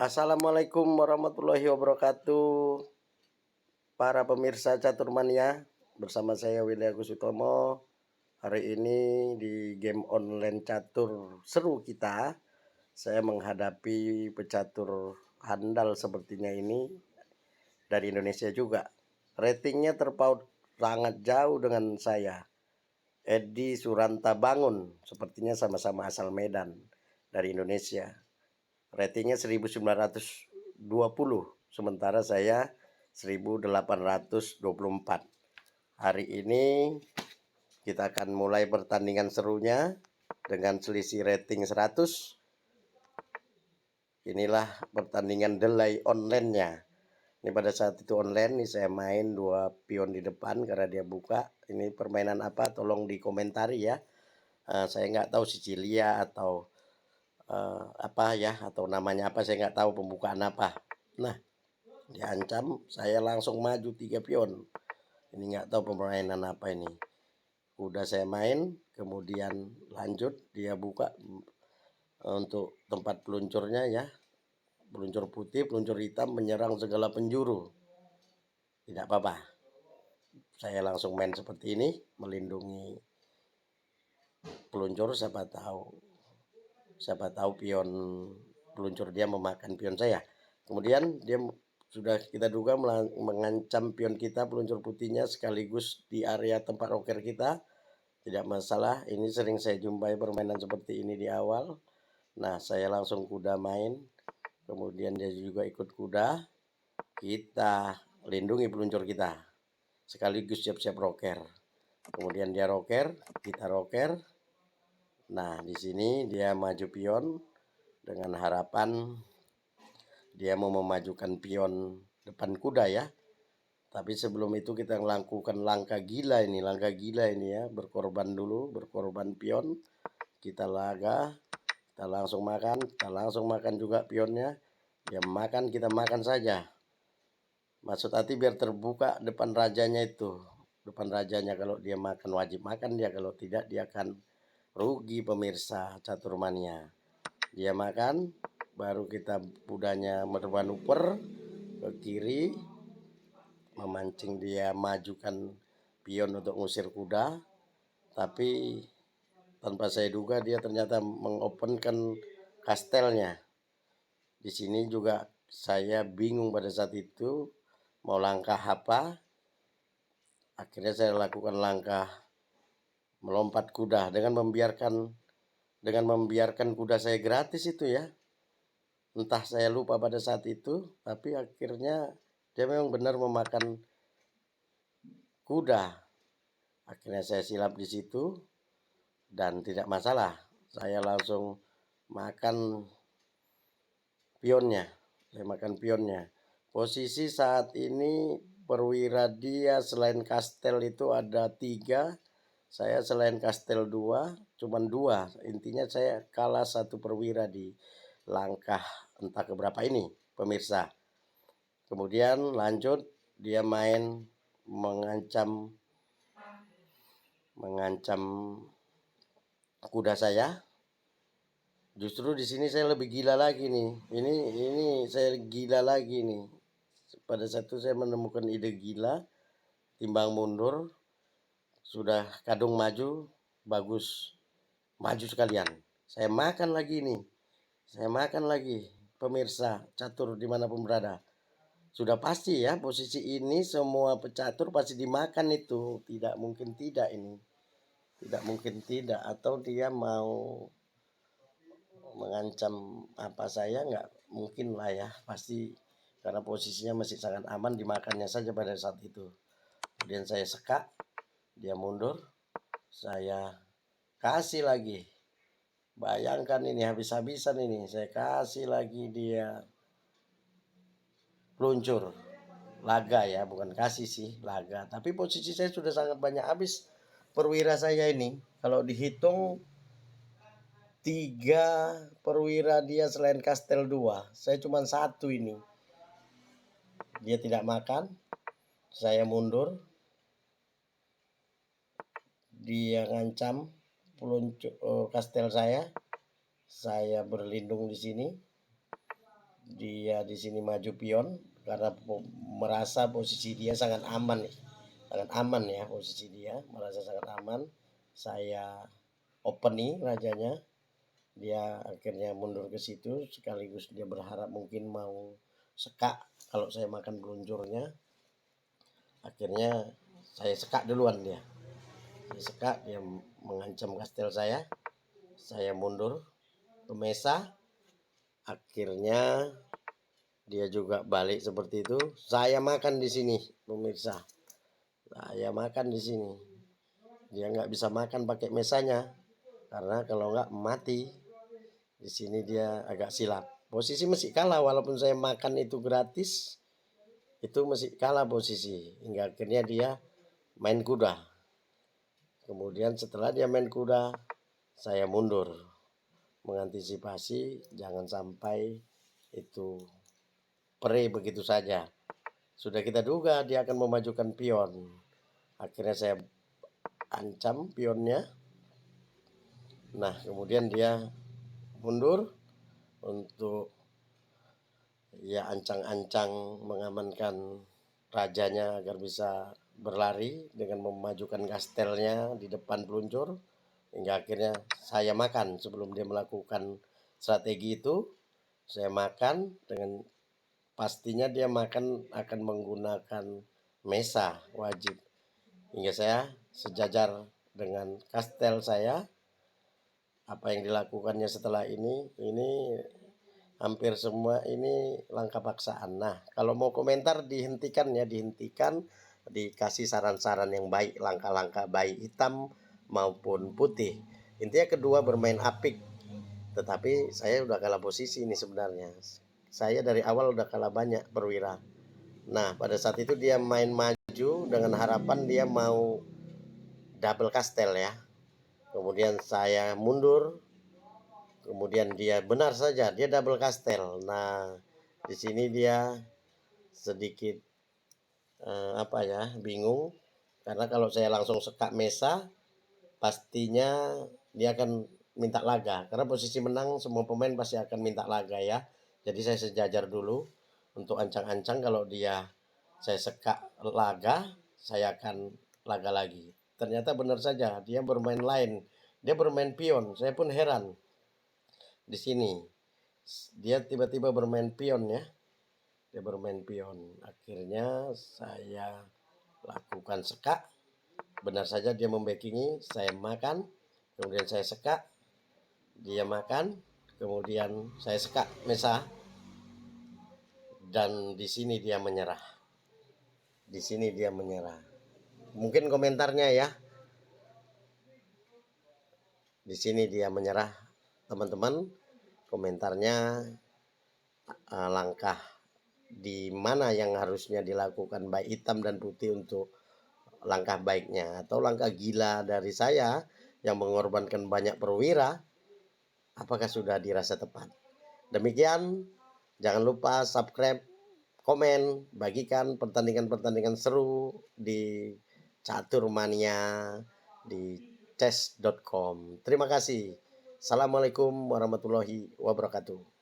Assalamualaikum warahmatullahi wabarakatuh. Para pemirsa Caturmania, bersama saya Willy Agus Utomo. Hari ini di game online catur seru kita, saya menghadapi pecatur handal sepertinya ini dari Indonesia juga. Ratingnya terpaut sangat jauh dengan saya. Edi Suranta Bangun, sepertinya sama-sama asal Medan dari Indonesia. Ratingnya 1920, sementara saya 1824. Hari ini kita akan mulai pertandingan serunya dengan selisih rating 100. Inilah pertandingan delay online-nya. Ini pada saat itu online, nih saya main 2 pion di depan karena dia buka. Ini permainan apa? Tolong dikomentari ya. Saya nggak tahu Sicilia atau apa ya, atau namanya apa, saya nggak tahu pembukaan apa. Nah, diancam, saya langsung maju 3 pion. Ini nggak tahu permainan apa ini. Udah saya main, kemudian lanjut dia buka untuk tempat peluncurnya ya. Peluncur putih, peluncur hitam menyerang segala penjuru. Tidak apa-apa. Saya langsung main seperti ini, melindungi peluncur, siapa tahu pion peluncur dia memakan pion saya. Kemudian dia sudah kita duga mengancam pion kita, peluncur putihnya, sekaligus di area tempat roker kita. Tidak masalah, ini sering saya jumpai permainan seperti ini di awal. Nah, saya langsung kuda main, kemudian dia juga ikut kuda. Kita lindungi peluncur kita, sekaligus siap-siap roker. Kemudian dia roker, kita roker. Nah, di sini dia maju pion dengan harapan dia mau memajukan pion depan kuda ya. Tapi sebelum itu kita melakukan langkah gila ini ya, berkorban dulu, berkorban pion. Kita langsung makan juga pionnya. Dia makan, kita makan saja. Maksud hati biar terbuka depan rajanya itu. Depan rajanya, kalau dia makan wajib makan dia, kalau tidak dia akan rugi pemirsa Caturmania. Dia makan, baru kita kudanya bermanuver ke kiri, memancing dia majukan pion untuk ngusir kuda. Tapi tanpa saya duga dia ternyata mengopenkan kastelnya. Di sini juga saya bingung pada saat itu mau langkah apa. Akhirnya saya lakukan langkah melompat kuda dengan membiarkan kuda saya gratis itu ya. Entah saya lupa pada saat itu, tapi akhirnya dia memang benar memakan kuda. Akhirnya saya silap di situ dan tidak masalah. Saya langsung makan pionnya. Saya makan pionnya. Posisi saat ini perwira dia selain kastel itu ada 3. Saya selain kastel 2, cuman 2. Intinya saya kalah 1 perwira di langkah entah keberapa ini pemirsa. Kemudian lanjut dia main mengancam kuda saya. Justru di sini saya lebih gila lagi nih. Ini saya gila lagi nih. Pada saat itu saya menemukan ide gila, timbang mundur, sudah kadung maju, bagus, maju sekalian. Saya makan lagi nih. Saya makan lagi pemirsa catur dimanapun berada. Sudah pasti ya, posisi ini semua pecatur pasti dimakan itu. Tidak mungkin tidak ini. Tidak mungkin tidak. Atau dia mau mengancam apa saya, nggak mungkin lah ya. Pasti karena posisinya masih sangat aman, dimakannya saja pada saat itu. Kemudian saya sekak, dia mundur. Saya kasih lagi. Bayangkan ini habis-habisan ini. Saya kasih lagi dia peluncur. Laga ya, bukan kasih sih, laga. Tapi posisi saya sudah sangat banyak habis perwira saya ini. Kalau dihitung 3 perwira dia selain kastel 2. Saya cuma 1 ini. Dia tidak makan. Saya mundur. Dia ngancam peluncur kastel saya. Saya berlindung di sini. dia di sini maju pion karena merasa posisi dia sangat aman nih. Sangat aman ya posisi dia, merasa sangat aman. Saya open nih rajanya. Dia akhirnya mundur ke situ sekaligus dia berharap mungkin mau sekak kalau saya makan peluncurnya. Akhirnya saya sekak duluan dia. Saya sekak, dia mengancam kastel saya mundur ke mesa. Akhirnya dia juga balik seperti itu. Saya makan di sini, pemirsa. Saya makan di sini. Dia nggak bisa makan pakai mesanya karena kalau nggak mati. Di sini dia agak silap. Posisi masih kalah walaupun saya makan itu gratis. Itu masih kalah posisi hingga akhirnya dia main kuda. Kemudian setelah dia main kuda, saya mundur mengantisipasi jangan sampai itu pre begitu saja. Sudah kita duga dia akan memajukan pion. Akhirnya saya ancam pionnya. Nah, kemudian dia mundur untuk ya ancang-ancang mengamankan rajanya agar bisa berlari dengan memajukan kastelnya di depan peluncur. Hingga akhirnya saya makan sebelum dia melakukan strategi itu. Saya makan dengan pastinya dia makan akan menggunakan mesa wajib. Hingga saya sejajar dengan kastel saya. Apa yang dilakukannya setelah ini hampir semua ini langkah paksaan. Nah, kalau mau komentar dihentikan ya, dihentikan, dikasih saran-saran yang baik, langkah-langkah baik hitam maupun putih. Intinya kedua bermain apik, tetapi saya udah kalah posisi ini sebenarnya. Saya dari awal udah kalah banyak perwira. Nah, pada saat itu dia main maju dengan harapan dia mau double kastel ya. Kemudian saya mundur. Kemudian dia benar saja dia double kastel. Nah, di sini dia sedikit bingung karena kalau saya langsung sekak mesa pastinya dia akan minta laga karena posisi menang semua pemain pasti akan minta laga ya. Jadi saya sejajar dulu untuk ancang-ancang kalau dia saya sekak laga saya akan laga lagi. Ternyata benar saja dia bermain lain. Dia bermain pion. Saya pun heran di sini. Dia tiba-tiba bermain pion ya. Dia bermain pion. Akhirnya saya lakukan sekak. Benar saja dia membackingi, saya makan, kemudian saya sekak, dia makan, kemudian saya sekak mesa, dan di sini dia menyerah. Di sini dia menyerah. Mungkin komentarnya ya. Di sini dia menyerah, teman-teman. Komentarnya langkah di mana yang harusnya dilakukan baik hitam dan putih untuk langkah baiknya atau langkah gila dari saya yang mengorbankan banyak perwira, apakah sudah dirasa tepat? Demikian, jangan lupa subscribe, komen, bagikan pertandingan-pertandingan seru di Caturmania di chess.com. Terima kasih. Assalamualaikum warahmatullahi wabarakatuh.